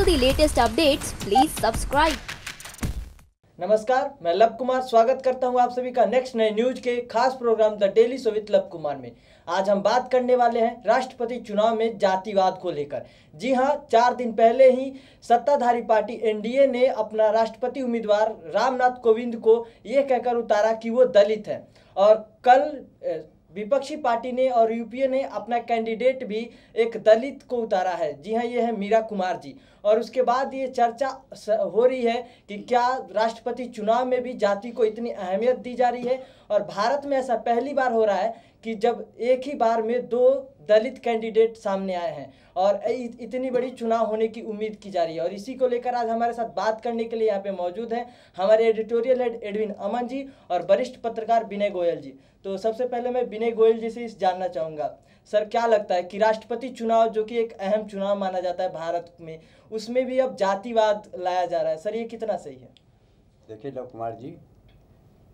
all the latest updates, please subscribe. नमस्कार, मैं love Kumar स्वागत करता हूं आप सभी का नेक्स्ट नए न्यूज के खास programme the daily show with Luv Kumar में। आज हम बात करने वाले हैं राष्ट्रपति चुनाव में जातिवाद को लेकर। जी हां, 4 दिन पहले ही सत्ताधारी पार्टी एनडीए ने अपना राष्ट्रपति उम्मीदवार रामनाथ कोविंद को ये कहकर उतारा कि वो दलित हैं, और कल विपक्षी पार्टी ने और यूपीए ने अपना कैंडिडेट भी एक दलित को उतारा है। जी हाँ, ये है मीरा कुमार जी। और उसके बाद ये चर्चा हो रही है कि क्या राष्ट्रपति चुनाव में भी जाति को इतनी अहमियत दी जा रही है। और भारत में ऐसा पहली बार हो रहा है कि जब एक ही बार में 2 दलित कैंडिडेट सामने आए हैं और इतनी बड़ी चुनाव होने की उम्मीद की जा रही है। और इसी को लेकर आज हमारे साथ बात करने के लिए यहाँ पे मौजूद हैं हमारे editorial head Edwin Aman ji और वरिष्ठ पत्रकार विनय गोयल जी। तो सबसे पहले मैं विनय गोयल जी से जानना चाहूँगा, सर क्या लगता है कि राष्ट्रपति चुनाव जो कि एक अहम चुनाव माना जाता है भारत में, उसमें भी अब जातिवाद लाया जा रहा है, सर ये कितना सही है? देखिए लव कुमार जी,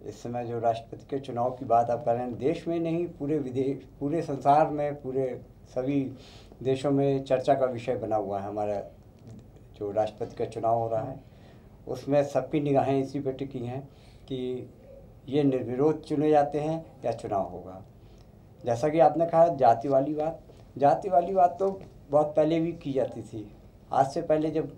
इस समय जो राष्ट्रपति के चुनाव की बात आप कर रहे हैं, देश में नहीं पूरे विदेश, पूरे संसार में, पूरे सभी देशों में चर्चा का विषय बना हुआ है। हमारा जो राष्ट्रपति का चुनाव हो रहा है उसमें सबकी निगाहें इसी पर टिकी हैं कि ये निर्विरोध चुने जाते हैं या चुनाव होगा। जैसा कि आपने कहा जाति वाली बात तो बहुत पहले भी की जाती थी। आज से पहले जब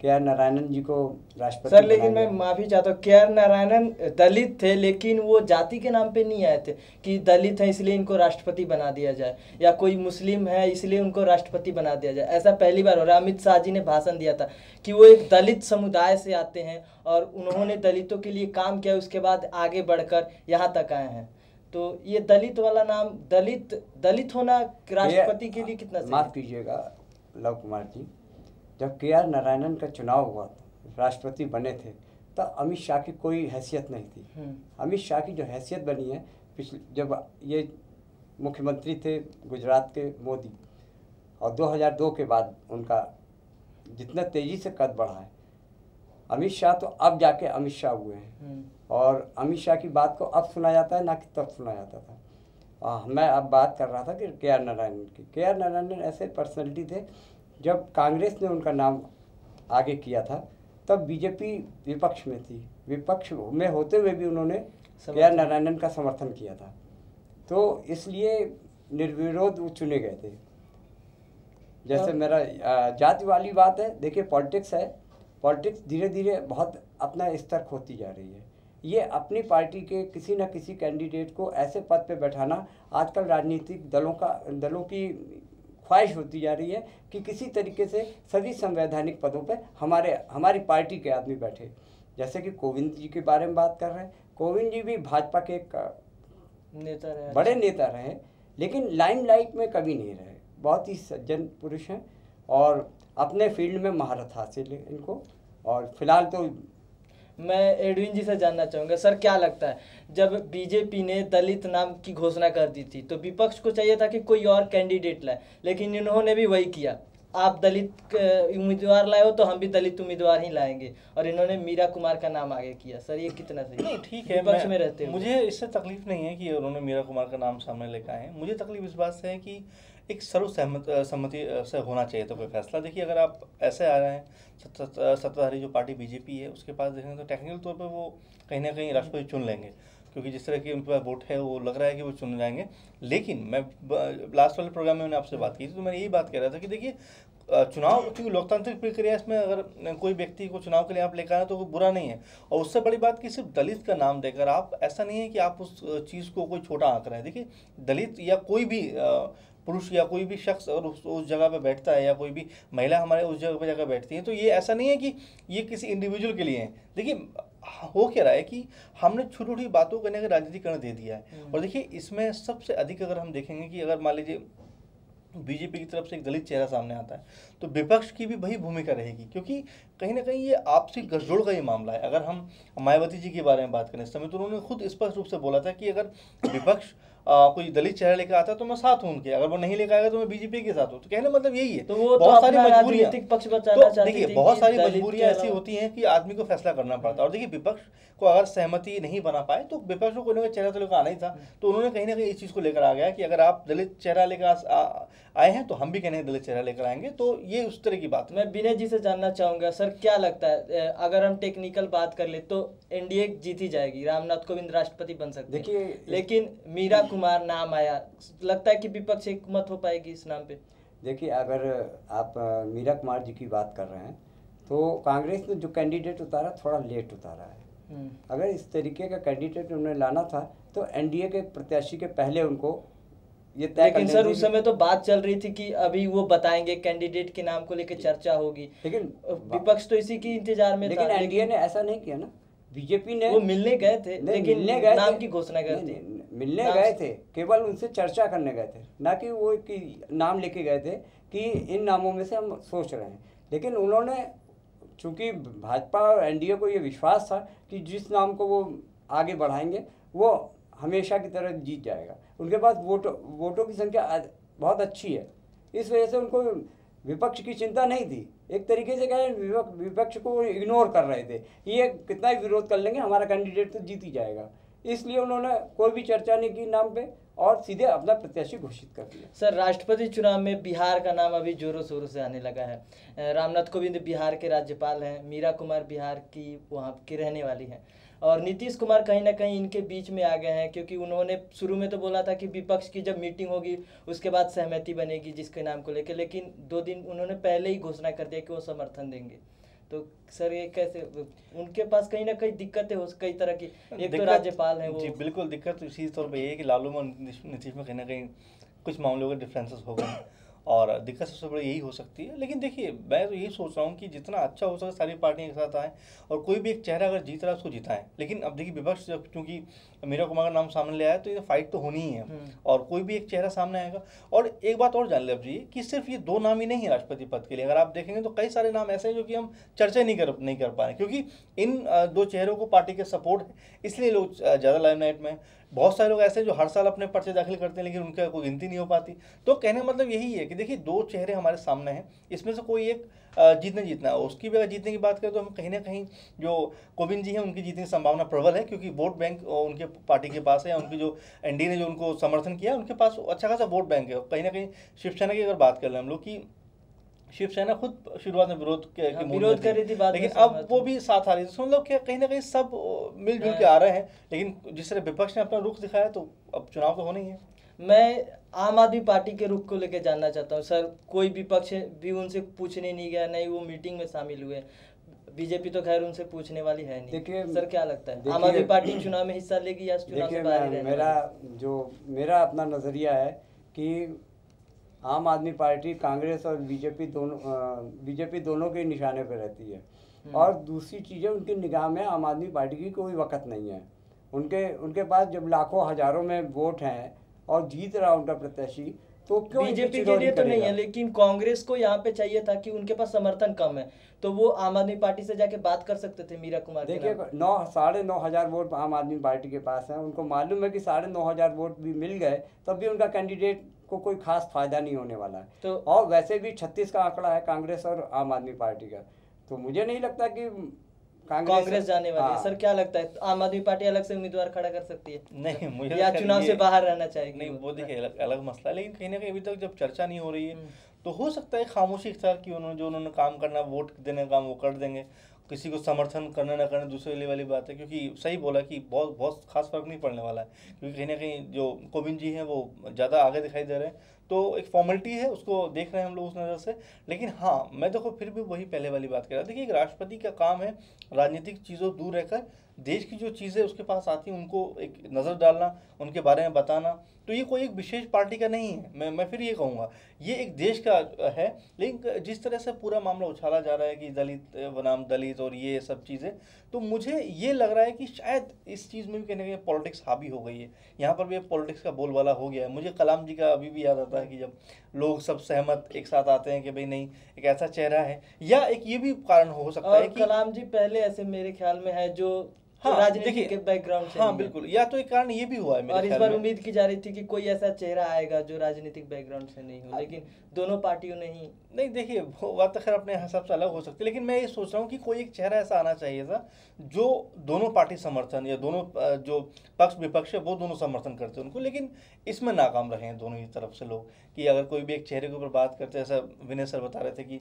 के.आर. नारायणन जी को राष्ट्रपति, सर लेकिन मैं माफी चाहता हूँ, के.आर. नारायणन दलित थे लेकिन वो जाति के नाम पे नहीं आए थे कि दलित है इसलिए इनको राष्ट्रपति बना दिया जाए, या कोई मुस्लिम है इसलिए उनको राष्ट्रपति बना दिया जाए। ऐसा पहली बार हो रहा है। अमित शाह जी ने भाषण दिया था कि वो एक दलित समुदाय से आते हैं और उन्होंने दलितों के लिए काम किया, उसके बाद आगे बढ़कर यहाँ तक आए हैं। तो ये दलित वाला नाम, दलित होना राष्ट्रपति के लिए कितना? माफ कीजिएगा लव कुमार जी, जब के.आर. नारायणन का चुनाव हुआ, राष्ट्रपति बने थे, तब अमित शाह की कोई हैसियत नहीं थी। अमित शाह की जो हैसियत बनी है जब ये मुख्यमंत्री थे गुजरात के मोदी, और 2002 के बाद उनका जितना तेज़ी से कद बढ़ा है अमित शाह, तो अब जाके अमित शाह हुए हैं। और अमित शाह की बात को अब सुना जाता है, ना कि तब सुना जाता था। मैं अब बात कर रहा था कि के.आर. नारायणन की। के.आर. नारायणन ऐसे पर्सनैलिटी थे, जब कांग्रेस ने उनका नाम आगे किया था तब बीजेपी विपक्ष में थी, विपक्ष में होते हुए भी उन्होंने के.आर. नारायणन का समर्थन किया था। तो इसलिए निर्विरोध वो चुने गए थे। जैसे मेरा जाति वाली बात है, देखिए पॉलिटिक्स है, पॉलिटिक्स धीरे धीरे बहुत अपना स्तर खोती जा रही है। ये अपनी पार्टी के किसी न किसी कैंडिडेट को ऐसे पद पे बैठाना आजकल राजनीतिक दलों की ख्वाहिश होती जा रही है कि किसी तरीके से सभी संवैधानिक पदों पे हमारी पार्टी के आदमी बैठे। जैसे कि कोविंद जी के बारे में बात कर रहे हैं, कोविंद जी भी भाजपा के एक नेता रहे, बड़े नेता रहे, लेकिन लाइमलाइट में कभी नहीं रहे। बहुत ही सज्जन पुरुष हैं और अपने फील्ड में महारत हासिल है इनको। और फिलहाल तो मैं एडविन जी से जानना चाहूँगा, सर क्या लगता है जब बीजेपी ने दलित नाम की घोषणा कर दी थी तो विपक्ष को चाहिए था कि कोई और कैंडिडेट लाए, लेकिन इन्होंने भी वही किया। आप दलित उम्मीदवार लाए हो तो हम भी दलित उम्मीदवार ही लाएंगे, और इन्होंने मीरा कुमार का नाम आगे किया। सर ये कितना सही? नहीं ठीक है, विपक्ष में रहते हैं, मुझे इससे तकलीफ नहीं है कि उन्होंने मीरा कुमार का नाम सामने लेकर आए हैं। मुझे तकलीफ इस बात से है कि एक सर्वसम्मति से होना चाहिए तो कोई फैसला। देखिए अगर आप ऐसे आ रहे हैं, सत्ताधारी जो पार्टी बीजेपी है उसके पास देखेंगे तो टेक्निकल तौर पर वो कहीं ना कहीं राष्ट्रपति चुन लेंगे, क्योंकि जिस तरह की उनके पास वोट है वो लग रहा है कि वो चुन जाएंगे। लेकिन मैं लास्ट वाले प्रोग्राम में मैंने आपसे बात की थी तो मैंने यही बात कह रहा था कि देखिए चुनाव क्योंकि लोकतांत्रिक प्रक्रिया, इसमें अगर कोई व्यक्ति को चुनाव के लिए आप लेकर आए तो वो बुरा नहीं है। और उससे बड़ी बात कि सिर्फ दलित का नाम देकर आप, ऐसा नहीं है कि आप उस चीज़ को कोई छोटा आंक रहे हैं। देखिए दलित या कोई भी पुरुष या कोई भी शख्स अगर उस जगह पे बैठता है, या कोई भी महिला हमारे उस जगह पे जाकर बैठती है, तो ये ऐसा नहीं है कि ये किसी इंडिविजुअल के लिए है। देखिए हो क्या रहा है कि हमने छोटी छोटी बातों को लेकर राजनीतिकरण दे दिया है। और देखिए इसमें सबसे अधिक अगर हम देखेंगे कि अगर मान लीजिए बीजेपी की तरफ से एक दलित चेहरा सामने आता है तो विपक्ष की भी वही भूमिका रहेगी, क्योंकि कहीं ना कहीं ये आपसी गठजोड़ का ये मामला है। अगर हम मायावती जी के बारे में बात करें इस समय, तो उन्होंने खुद स्पष्ट रूप से बोला था कि अगर विपक्ष कोई दलित चेहरा लेकर आता है तो मैं साथ हूं उनके, अगर वो नहीं लेकर आएगा तो मैं बीजेपी के साथ हूं। तो कहने मतलब यही है। तो वो बहुत सारी मजबूरियां, तो देखिए बहुत सारी मजबूरियां ऐसी होती हैं कि आदमी को फैसला करना पड़ता है। और देखिए विपक्ष को अगर सहमति नहीं बना पाए तो विपक्ष को कोई ना कोई चेहरा तो लेकर आना ही था। तो उन्होंने कहीं ना कहीं इस चीज़ को लेकर आ गया कि अगर आप दलित चेहरा लेकर आए हैं तो हम भी कहने दलित चेहरा लेकर आएंगे। तो ये उस तरह की बात है। मैं विनय जी से जानना चाहूंगा सर, क्या लगता है अगर हम टेक्निकल बात कर ले तो एनडीए जीती जाएगी, रामनाथ कोविंद राष्ट्रपति बन सकते हैं, देखिए लेकिन मीरा कुमार नाम आया, लगता है कि विपक्ष एक मत हो पाएगी इस नाम पे? देखिए, अगर आप मीरा कुमार जी की बात कर रहे हैं तो कांग्रेस ने जो कैंडिडेट उतारा थोड़ा लेट उतारा है। अगर इस तरीके का कैंडिडेट उन्हें लाना था तो एनडीए के प्रत्याशी के पहले उनको ये तय लेकिन सर उस समय तो बात चल रही थी कि अभी वो बताएंगे, कैंडिडेट के नाम को लेकर चर्चा होगी, लेकिन विपक्ष तो इसी की इंतजार में था। लेकिन एनडीए ने ऐसा नहीं किया ना, बीजेपी ने वो मिलने गए थे लेकिन नाम की घोषणा कर दी। मिलने गए थे, केवल उनसे चर्चा करने गए थे, ना कि वो नाम लेके गए थे कि इन नामों में से हम सोच रहे हैं। लेकिन उन्होंने, चूंकि भाजपा और एनडीए को ये विश्वास था कि जिस नाम को वो आगे बढ़ाएंगे वो हमेशा की तरह जीत जाएगा, उनके पास वोटों की संख्या बहुत अच्छी है, इस वजह से उनको विपक्ष की चिंता नहीं थी। एक तरीके से कहें विपक्ष को इग्नोर कर रहे थे, ये कितना ही विरोध कर लेंगे हमारा कैंडिडेट तो जीत ही जाएगा, इसलिए उन्होंने कोई भी चर्चा नहीं की नाम पे और सीधे अपना प्रत्याशी घोषित कर दिया। सर राष्ट्रपति चुनाव में बिहार का नाम अभी जोरों शोरों से आने लगा है। रामनाथ कोविंद बिहार के राज्यपाल हैं, मीरा कुमार बिहार की वहाँ की रहने वाली हैं, और नीतीश कुमार कहीं ना कहीं इनके बीच में आ गए हैं, क्योंकि उन्होंने शुरू में तो बोला था कि विपक्ष की जब मीटिंग होगी उसके बाद सहमति बनेगी जिसके नाम को लेकर, लेकिन 2 दिन उन्होंने पहले ही घोषणा कर दिया कि वो समर्थन देंगे। तो सर ये कैसे, उनके पास कहीं ना कहीं दिक्कतें हो कई तरह की, एक तो राज्यपाल है वो। जी बिल्कुल, दिक्कत इसी तौर पे ये है कि लालू में नीतीश में कहीं ना कहीं कुछ मामलों के डिफरेंसेस हो गए और दिक्कत सबसे बड़ी यही हो सकती है। लेकिन देखिए, मैं तो यही सोच रहा हूँ कि जितना अच्छा हो सके सारी पार्टियां एक साथ आएँ और कोई भी एक चेहरा अगर जीत रहा है उसको जिताएं। लेकिन अब देखिए, विपक्ष जब चूंकि मीरा कुमार का नाम सामने ले आया तो ये फाइट तो होनी ही है और कोई भी एक चेहरा सामने आएगा। और एक बात और जान ले जी कि सिर्फ ये 2 नाम ही नहीं है राष्ट्रपति पद के लिए, अगर आप देखेंगे तो कई सारे नाम ऐसे हैं जो कि हम चर्चा नहीं कर पा रहे, क्योंकि इन 2 चेहरों को पार्टी के सपोर्ट है, इसलिए लोग ज़्यादा लाइमलाइट में। बहुत सारे लोग ऐसे हैं जो हर साल अपने पर्चे दाखिल करते हैं लेकिन उनका कोई गिनती नहीं हो पाती। तो कहने का मतलब यही है कि देखिए, 2 चेहरे हमारे सामने हैं, इसमें से कोई एक जीतना है। उसकी भी अगर जीतने की बात करें तो हम कहीं ना कहीं जो कोविंद जी हैं उनकी जीतने की संभावना प्रबल है, क्योंकि वोट बैंक उनके पार्टी के पास है, या उनकी जो एनडीए ने जो उनको समर्थन किया उनके पास अच्छा खासा वोट बैंक है। कहीं ना कहीं शिवसेना की अगर बात कर लें हम लोग की, शिवसेना खुद शुरुआत में विरोध कर रही थी, लेकिन अब वो भी साथ आ रही है, तो मतलब क्या कहीं ना कहीं सब मिलजुल के आ रहे हैं। लेकिन जिस तरह विपक्ष ने अपना रुख दिखाया तो अब चुनाव तो होना ही है। मैं आम आदमी पार्टी के रुख को लेकर जानना चाहता हूँ सर, कोई विपक्ष भी उनसे पूछने नहीं गया, नहीं वो मीटिंग में शामिल हुए, बीजेपी तो खैर उनसे पूछने वाली है नहीं। देखिए सर क्या लगता है, आम आदमी पार्टी चुनाव में हिस्सा लेगी या चुनाव से बाहर ही रहेगी? मेरा अपना नजरिया है कि आम आदमी पार्टी कांग्रेस और बीजेपी दोनों के निशाने पर रहती है, और दूसरी चीज़ें उनकी निगाह में आम आदमी पार्टी की कोई वक़्त नहीं है। उनके पास जब लाखों हजारों में वोट हैं और जीत रहा उनका प्रत्याशी, तो क्यों बीजेपी के लिए तो नहीं है, लेकिन कांग्रेस को यहाँ पे चाहिए था कि उनके पास समर्थन कम है, तो वो आम आदमी पार्टी से जाके बात कर सकते थे मीरा कुमार। देखिए, 9,500 वोट आम आदमी पार्टी के पास है, उनको मालूम है कि 9,500 वोट भी मिल गए तब भी उनका कैंडिडेट को कोई खास फायदा नहीं होने वाला है। तो और वैसे भी 36 का आंकड़ा है कांग्रेस और आम आदमी पार्टी का, तो मुझे नहीं लगता कि कांग्रेस जाने वाली है। सर क्या लगता है, आम आदमी पार्टी अलग से उम्मीदवार खड़ा कर सकती है? नहीं, मुझे या चुनाव से बाहर रहना चाहिए? नहीं, वो देखिए अलग मसला है, लेकिन कहीं ना कहीं अभी तक जब चर्चा नहीं हो रही है तो हो सकता है खामोशी इख्तियार की उन्होंने काम करना, वोट देने का काम वो कर देंगे, किसी को समर्थन करना ना करना दूसरे वाली बात है। क्योंकि सही बोला कि बहुत खास फर्क नहीं पड़ने वाला है, क्योंकि कहीं ना कहीं जो कोविंद जी हैं वो ज़्यादा आगे दिखाई दे रहे हैं, तो एक फॉर्मेलिटी है, उसको देख रहे हैं हम लोग उस नज़र से। लेकिन हाँ, मैं देखो फिर भी वही पहले वाली बात कर रहा, देखिए एक राष्ट्रपति का काम है राजनीतिक चीज़ों दूर रहकर देश की जो चीज़ें उसके पास आती हैं उनको एक नज़र डालना, उनके बारे में बताना। तो ये कोई एक विशेष पार्टी का नहीं है, मैं फिर ये कहूँगा ये एक देश का है। लेकिन जिस तरह से पूरा मामला उछाला जा रहा है कि दलित बनाम दलित और ये सब चीज़ें, तो मुझे ये लग रहा है कि शायद इस चीज़ में भी कहने के पॉलिटिक्स हावी हो गई है, यहाँ पर भी पॉलिटिक्स का बोलबाला हो गया है। मुझे कलाम जी का अभी भी याद आता है कि जब लोग सब सहमत एक साथ आते हैं कि भाई नहीं, एक ऐसा चेहरा है, या एक ये भी कारण हो सकता है कि कलाम जी पहले ऐसे मेरे ख्याल में है जो हाँ, राजनीति देखिए, के बैकग्राउंड से हाँ नहीं है। बिल्कुल, या तो एक कारण ये भी हुआ है मेरे और इस ख्याल बार में। उम्मीद की जा रही थी कि कोई ऐसा चेहरा आएगा जो राजनीतिक बैकग्राउंड से नहीं हो, लेकिन दोनों पार्टियों ने ही नहीं देखिए, वो बात तो खैर अपने हिसाब से अलग हो सकती है, लेकिन मैं ये सोच रहा हूँ कि कोई एक चेहरा ऐसा आना चाहिए था जो दोनों पार्टी समर्थन या दोनों जो पक्ष विपक्ष है वो दोनों समर्थन करते हैं उनको, लेकिन इसमें नाकाम रहे हैं दोनों ही तरफ से लोग। कि अगर कोई भी एक चेहरे के ऊपर बात करते, ऐसा विनय सर बता रहे थे कि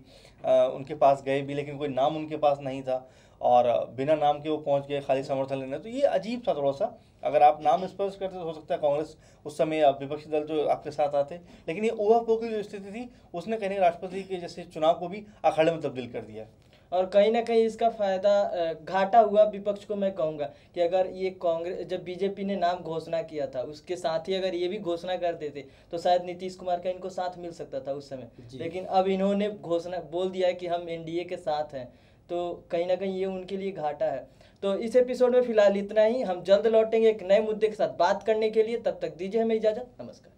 उनके पास गए भी लेकिन कोई नाम उनके पास नहीं था और बिना नाम के वो पहुंच गए खाली समर्थन लेने, तो ये अजीब था थोड़ा सा। अगर आप नाम स्पष्ट करते तो हो सकता है कांग्रेस उस समय विपक्षी दल जो आपके साथ आते, लेकिन ये ओवरफ्लो की जो स्थिति थी उसने कहीं राष्ट्रपति के जैसे चुनाव को भी अखाड़े में तब्दील कर दिया। और कहीं ना कहीं इसका फायदा घाटा हुआ विपक्ष को। मैं कहूंगा कि अगर ये कांग्रेस, जब बीजेपी ने नाम घोषणा किया था उसके साथ ही अगर ये भी घोषणा कर देते तो शायद नीतीश कुमार का इनको साथ मिल सकता था उस समय, लेकिन अब इन्होंने घोषणा बोल दिया है कि हम एनडीए के साथ हैं, तो कहीं ना कहीं ये उनके लिए घाटा है। तो इस एपिसोड में फिलहाल इतना ही, हम जल्द लौटेंगे एक नए मुद्दे के साथ बात करने के लिए। तब तक दीजिए हमें इजाजत, नमस्कार।